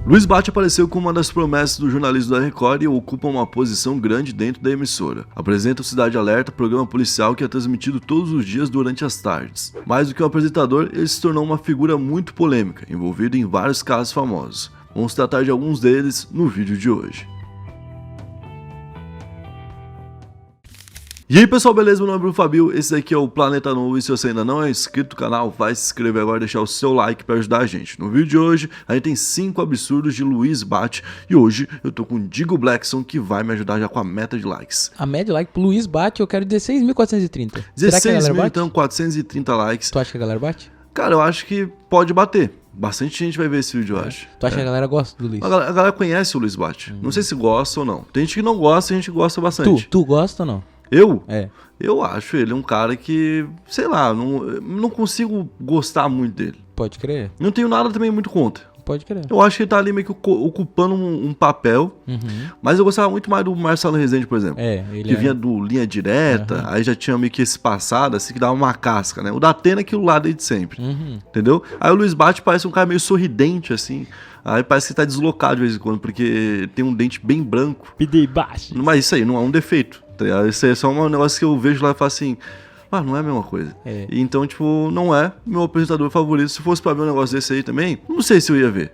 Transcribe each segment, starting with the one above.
Luiz Bate apareceu como uma das promessas do jornalismo da Record e ocupa uma posição grande dentro da emissora. Apresenta o Cidade Alerta, programa policial que é transmitido todos os dias durante as tardes. Mais do que um apresentador, ele se tornou uma figura muito polêmica, envolvido em vários casos famosos. Vamos tratar de alguns deles no vídeo de hoje. E aí pessoal, beleza? Meu nome é Bruno Fabio, esse aqui é o Planeta Novo e se você ainda não é inscrito no canal, vai se inscrever agora e deixar o seu like para ajudar a gente. No vídeo de hoje, a gente tem 5 absurdos de Luiz Bate e hoje eu tô com o Digo Blackson que vai me ajudar já com a meta de likes. A média de like pro Luiz Bate eu quero 16.430. 16 mil, então 430 likes. Tu acha que a galera bate? Cara, eu acho que pode bater. Bastante gente vai ver esse vídeo, eu acho. Tu acha que a galera gosta do Luiz? A galera conhece o Luiz Bate. Não sei se gosta ou não. Tem gente que não gosta e a gente gosta bastante. Tu gosta ou não? Eu? É. Eu acho ele um cara que, sei lá, não consigo gostar muito dele. Pode crer. Não tenho nada também muito contra. Pode crer. Eu acho que ele tá ali meio que ocupando um papel. Mas eu gostava muito mais do Marcelo Rezende, por exemplo. Que vinha do Linha Direta, aí já tinha meio que esse passado, assim, que dava uma casca, né? O da Atena é aquilo lá desde sempre. Entendeu? Aí o Luiz Bate parece um cara meio sorridente, assim. Aí parece que tá deslocado de vez em quando, porque tem um dente bem branco. Pidei baixo. Mas isso aí não é um defeito. Isso aí é só um negócio que eu vejo lá e falo assim, não é a mesma coisa. Então, tipo, não é meu apresentador favorito. Se fosse pra ver um negócio desse aí também, não sei se eu ia ver.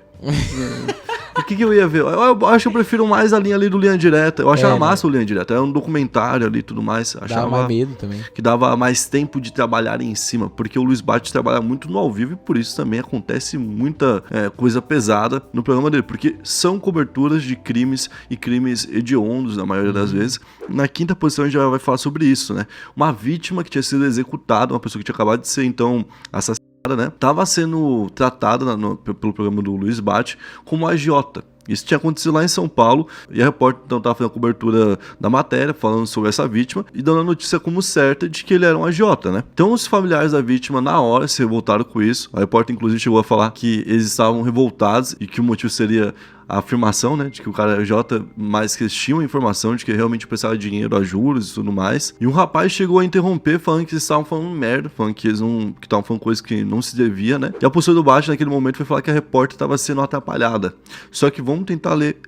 O que eu ia ver? Eu acho que eu prefiro mais a linha ali do Linha Direta. Eu achava massa o Linha Direta. Era um documentário ali e tudo mais. Dava mais medo também. Que dava mais tempo de trabalhar em cima. Porque o Luiz Bate trabalha muito no ao vivo e por isso também acontece muita coisa pesada no programa dele. Porque são coberturas de crimes e crimes hediondos na maioria das vezes. Na quinta posição a gente já vai falar sobre isso, né? Uma vítima que tinha sido executada, uma pessoa que tinha acabado de ser então assassinada, né? Tava sendo tratada pelo programa do Luiz Bate como agiota. Isso tinha acontecido lá em São Paulo e a repórter então estava fazendo a cobertura da matéria, falando sobre essa vítima e dando a notícia como certa de que ele era um agiota, né? Então os familiares da vítima na hora se revoltaram com isso. A repórter inclusive chegou a falar que eles estavam revoltados e que o motivo seria a afirmação, né, de que o cara era agiota, mas que eles tinham informação de que realmente precisava de dinheiro a juros e tudo mais. E um rapaz chegou a interromper falando que eles estavam falando merda, falando que eles estavam falando coisas que não se devia, né? E a postura do Bate naquele momento foi falar que a repórter estava sendo atrapalhada. Só que vamos tentar ler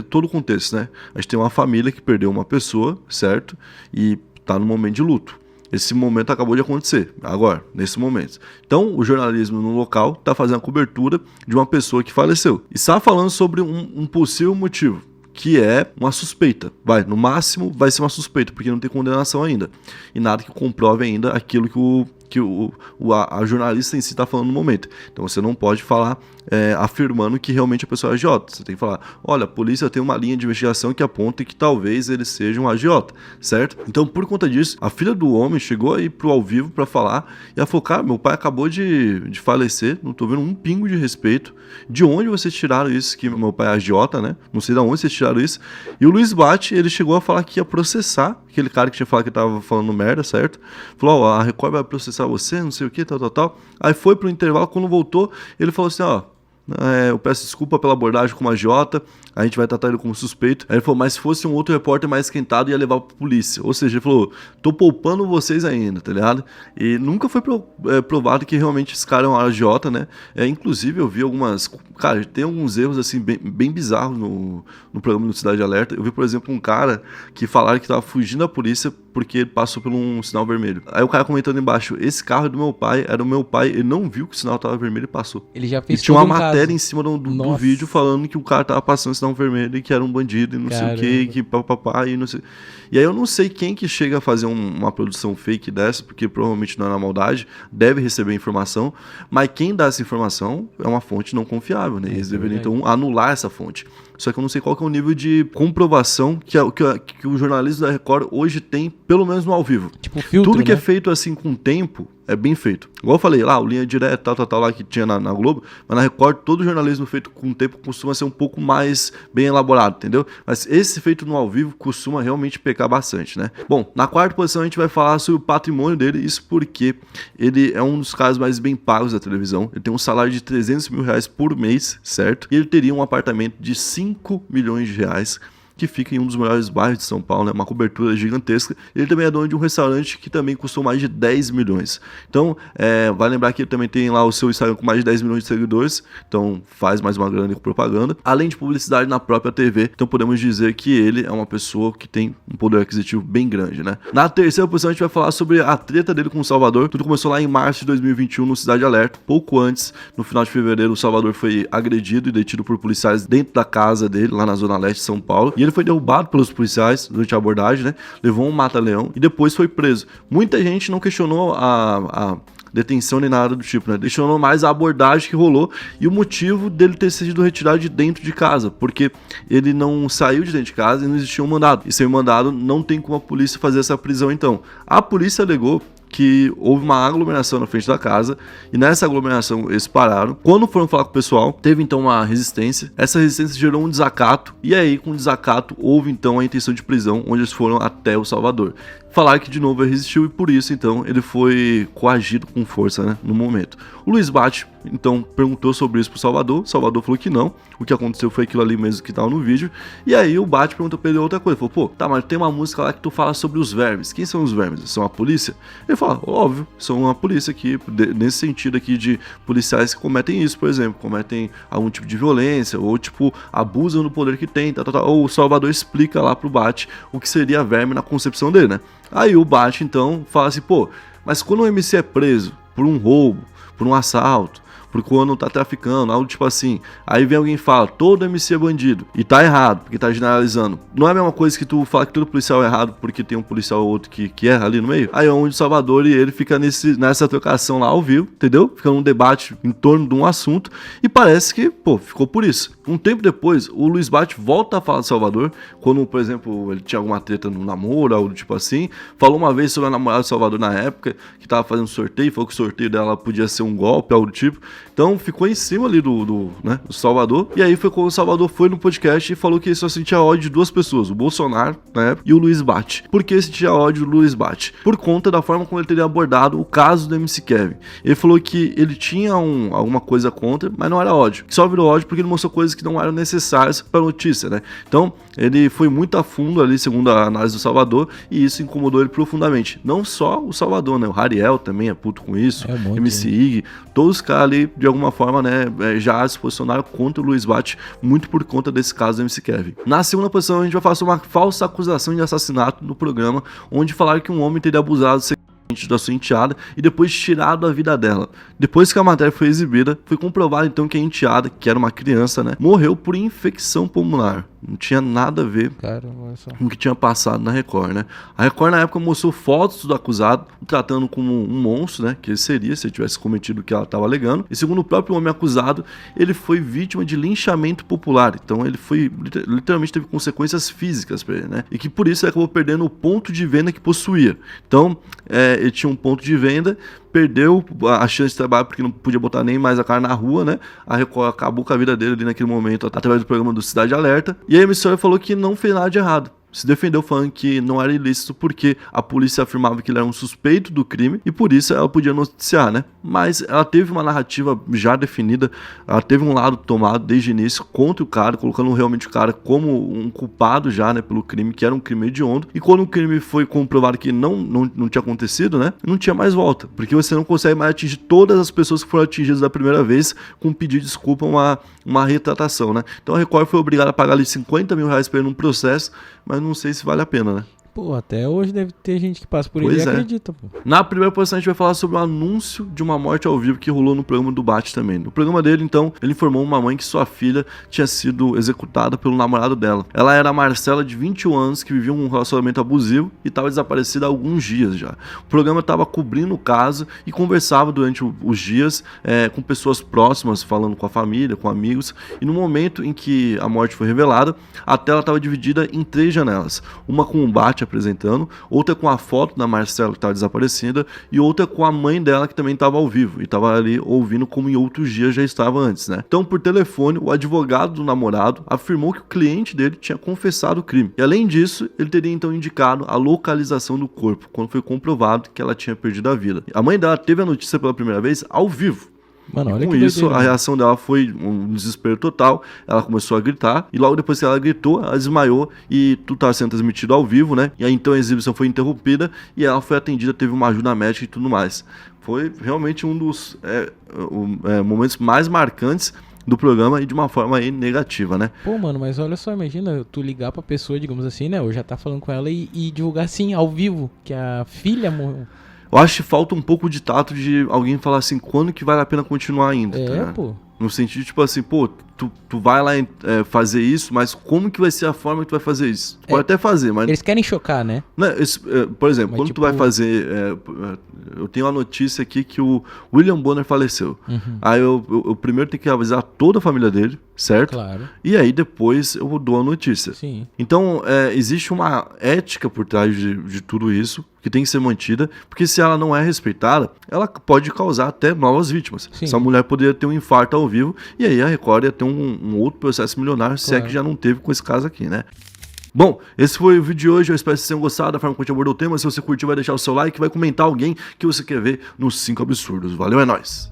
todo o contexto, né? A gente tem uma família que perdeu uma pessoa, certo? E tá no momento de luto. Esse momento acabou de acontecer, agora, nesse momento. Então, o jornalismo no local está fazendo a cobertura de uma pessoa que faleceu. E está falando sobre um possível motivo, que é uma suspeita. No máximo vai ser uma suspeita, porque não tem condenação ainda. E nada que comprove ainda aquilo que a jornalista em si está falando no momento. Então você não pode falar afirmando que realmente a pessoa é agiota. Você tem que falar, olha, a polícia tem uma linha de investigação que aponta que talvez ele seja um agiota, certo? Então por conta disso, a filha do homem chegou aí pro ao vivo para falar e ela falou, cara, meu pai acabou de falecer, não tô vendo um pingo de respeito. De onde vocês tiraram isso que meu pai é agiota, né? Não sei de onde vocês tiraram isso. E o Luiz Bate, ele chegou a falar que ia processar aquele cara que tinha falado que tava falando merda, certo? Falou, a Record vai processar você, não sei o que, tal. Aí foi pro intervalo, quando voltou, ele falou assim, eu peço desculpa pela abordagem como agiota, a gente vai tratar ele como suspeito. Aí ele falou, mas se fosse um outro repórter mais esquentado, ia levar pra polícia. Ou seja, ele falou, tô poupando vocês ainda, tá ligado? E nunca foi provado que realmente esse cara é um agiota, né? Inclusive, eu vi algumas... Cara, tem alguns erros, assim, bem bizarros no programa do Cidade Alerta. Eu vi, por exemplo, um cara que falaram que tava fugindo da polícia porque ele passou por um sinal vermelho. Aí o cara comentando embaixo, esse carro é do meu pai, era o meu pai, ele não viu que o sinal tava vermelho e passou. Ele já fez e tinha uma matéria em cima do vídeo falando que o cara tava passando sinal vermelho e que era um bandido e não sei o que papapá e não sei. E aí eu não sei quem que chega a fazer uma produção fake dessa, porque provavelmente não é na maldade, deve receber informação, mas quem dá essa informação é uma fonte não confiável, né? Eles deveriam então anular essa fonte. Só que eu não sei qual que é o nível de comprovação que o jornalismo da Record hoje tem, pelo menos no ao vivo. Tipo filtro, tudo que né? é feito assim com tempo é bem feito. Igual eu falei, lá, o Linha Direta, tal, lá que tinha na Globo, mas na Record todo jornalismo feito com tempo costuma ser um pouco mais bem elaborado, entendeu? Mas esse feito no ao vivo costuma realmente pecar bastante, né? Bom, na quarta posição a gente vai falar sobre o patrimônio dele, isso porque ele é um dos caras mais bem pagos da televisão, ele tem um salário de 300 mil reais por mês, certo? E ele teria um apartamento de 5 milhões de reais que fica em um dos melhores bairros de São Paulo, né? Uma cobertura gigantesca. Ele também é dono de um restaurante que também custou mais de 10 milhões. Então, vai lembrar que ele também tem lá o seu Instagram com mais de 10 milhões de seguidores, então faz mais uma grana com propaganda, além de publicidade na própria TV. Então podemos dizer que ele é uma pessoa que tem um poder aquisitivo bem grande, né? Na terceira posição a gente vai falar sobre a treta dele com o Salvador. Tudo começou lá em março de 2021 no Cidade Alerta. Pouco antes, no final de fevereiro, o Salvador foi agredido e detido por policiais dentro da casa dele, lá na Zona Leste de São Paulo, e ele foi derrubado pelos policiais durante a abordagem, né? Levou um mata-leão e depois foi preso. Muita gente não questionou a detenção nem nada do tipo, né? Questionou mais a abordagem que rolou e o motivo dele ter sido retirado de dentro de casa, porque ele não saiu de dentro de casa e não existia um mandado. E sem o mandado, não tem como a polícia fazer essa prisão, então. A polícia alegou que houve uma aglomeração na frente da casa e nessa aglomeração eles pararam. Quando foram falar com o pessoal, teve então uma resistência. Essa resistência gerou um desacato e aí com o desacato houve então a intenção de prisão, onde eles foram até o Salvador. Falar que de novo ele resistiu e por isso então ele foi coagido com força, né, no momento. O Luiz Bate então perguntou sobre isso pro Salvador. O Salvador falou que não, o que aconteceu foi aquilo ali mesmo que tava no vídeo. E aí o Bate perguntou pra ele outra coisa, falou: pô, tá, mas tem uma música lá que tu fala sobre os vermes. Quem são os vermes? São a polícia? Ele fala: óbvio, são a polícia aqui, nesse sentido aqui de policiais que cometem isso, por exemplo, cometem algum tipo de violência ou tipo abusam do poder que tem, ou o Salvador explica lá pro Bate o que seria verme na concepção dele, né? Aí o Bate então fala assim: pô, mas quando o MC é preso por um roubo, por um assalto, por quando tá traficando, algo tipo assim, aí vem alguém e fala: todo MC é bandido, e tá errado, porque tá generalizando. Não é a mesma coisa que tu fala que todo policial é errado porque tem um policial ou outro que erra ali no meio. Aí é onde o Salvador e ele fica nessa trocação lá ao vivo, entendeu? Fica num debate em torno de um assunto e parece que, pô, ficou por isso. Um tempo depois, o Luiz Bate volta a falar de Salvador, quando, por exemplo, ele tinha alguma treta no namoro, algo tipo assim. Falou uma vez sobre a namorada de Salvador na época, que tava fazendo sorteio, falou que o sorteio dela podia ser um golpe, algo do tipo. Então ficou em cima ali do Salvador. E aí foi quando o Salvador foi no podcast e falou que ele só sentia ódio de duas pessoas, o Bolsonaro, na época, e o Luiz Bate. Por que sentia ódio do Luiz Bate? Por conta da forma como ele teria abordado o caso do MC Kevin. Ele falou que ele tinha alguma coisa contra, mas não era ódio. Que só virou ódio porque ele mostrou coisas que não eram necessárias para a notícia, né? Então, ele foi muito a fundo ali, segundo a análise do Salvador, e isso incomodou ele profundamente. Não só o Salvador, né? O Rariel também é puto com isso, MC Ig, todos os caras ali, de alguma forma, né, já se posicionaram contra o Luiz Bate, muito por conta desse caso do MC Kevin. Na segunda posição, a gente vai falar sobre uma falsa acusação de assassinato no programa, onde falaram que um homem teria abusado da sua enteada e depois tirado a vida dela. Depois que a matéria foi exibida, foi comprovado então que a enteada, que era uma criança, né, morreu por infecção pulmonar. Não tinha nada a ver com o que tinha passado na Record, né? A Record na época mostrou fotos do acusado, tratando como um monstro, né, que ele seria se ele tivesse cometido o que ela estava alegando. E segundo o próprio homem acusado, ele foi vítima de linchamento popular. Então ele foi, literalmente teve consequências físicas para ele, né? E que por isso ele acabou perdendo o ponto de venda que possuía. Então, ele tinha um ponto de venda, perdeu a chance de trabalhar porque não podia botar nem mais a cara na rua, né? A Record acabou com a vida dele ali naquele momento através do programa do Cidade Alerta. E a emissora falou que não fez nada de errado. Se defendeu falando que não era ilícito porque a polícia afirmava que ele era um suspeito do crime e por isso ela podia noticiar, né? Mas ela teve uma narrativa já definida, ela teve um lado tomado desde o início contra o cara, colocando realmente o cara como um culpado já, né, pelo crime, que era um crime hediondo. E quando o crime foi comprovado que não tinha acontecido, né, não tinha mais volta, porque você não consegue mais atingir todas as pessoas que foram atingidas da primeira vez com um pedido de desculpa, uma retratação, né? Então a Record foi obrigada a pagar ali 50 mil reais pra ele num processo, mas não sei se vale a pena, né? Pô, até hoje deve ter gente que passa por ele e acredita, pô. Na primeira posição a gente vai falar sobre o anúncio de uma morte ao vivo que rolou no programa do Bate também. No programa dele, então, ele informou uma mãe que sua filha tinha sido executada pelo namorado dela. Ela era a Marcela, de 21 anos, que vivia um relacionamento abusivo e estava desaparecida há alguns dias já. O programa estava cobrindo o caso e conversava durante os dias com pessoas próximas, falando com a família, com amigos. E no momento em que a morte foi revelada, a tela estava dividida em 3 janelas. Uma com o Bate apresentando, outra com a foto da Marcela que estava desaparecida e outra com a mãe dela que também estava ao vivo e estava ali ouvindo como em outros dias já estava antes, né? Então, por telefone, o advogado do namorado afirmou que o cliente dele tinha confessado o crime. E além disso, ele teria então indicado a localização do corpo, quando foi comprovado que ela tinha perdido a vida. A mãe dela teve a notícia pela primeira vez ao vivo. Mano, olha com que isso, doideira, a reação dela foi um desespero total. Ela começou a gritar. E logo depois que ela gritou, ela desmaiou. E tudo estava sendo transmitido ao vivo, né? E aí então a exibição foi interrompida. E ela foi atendida, teve uma ajuda médica e tudo mais. Foi realmente um dos momentos mais marcantes do programa e de uma forma aí negativa, né? Pô, mano, mas olha só, imagina tu ligar pra pessoa, digamos assim, né? Ou já tá falando com ela e divulgar assim, ao vivo, que a filha morreu. Eu acho que falta um pouco de tato de alguém falar assim, quando que vale a pena continuar ainda, tá? Pô. No sentido, tipo assim, pô, tu vai lá fazer isso, mas como que vai ser a forma que tu vai fazer isso? Tu pode até fazer, mas... Eles querem chocar, né? Por exemplo, Mas, quando tipo... tu vai fazer... eu tenho uma notícia aqui que o William Bonner faleceu. Aí eu primeiro tenho que avisar toda a família dele, certo? Claro. E aí depois eu dou a notícia. Sim. Então, existe uma ética por trás de tudo isso, que tem que ser mantida, porque se ela não é respeitada, ela pode causar até novas vítimas. Sim. Essa mulher poderia ter um infarto ao vivo, e aí a Record ia ter um outro processo milionário, se é que já não teve com esse caso aqui, né? Bom, esse foi o vídeo de hoje, eu espero que vocês tenham gostado da forma como a gente abordou o tema. Se você curtiu, vai deixar o seu like, vai comentar alguém que você quer ver nos 5 absurdos. Valeu, é nóis!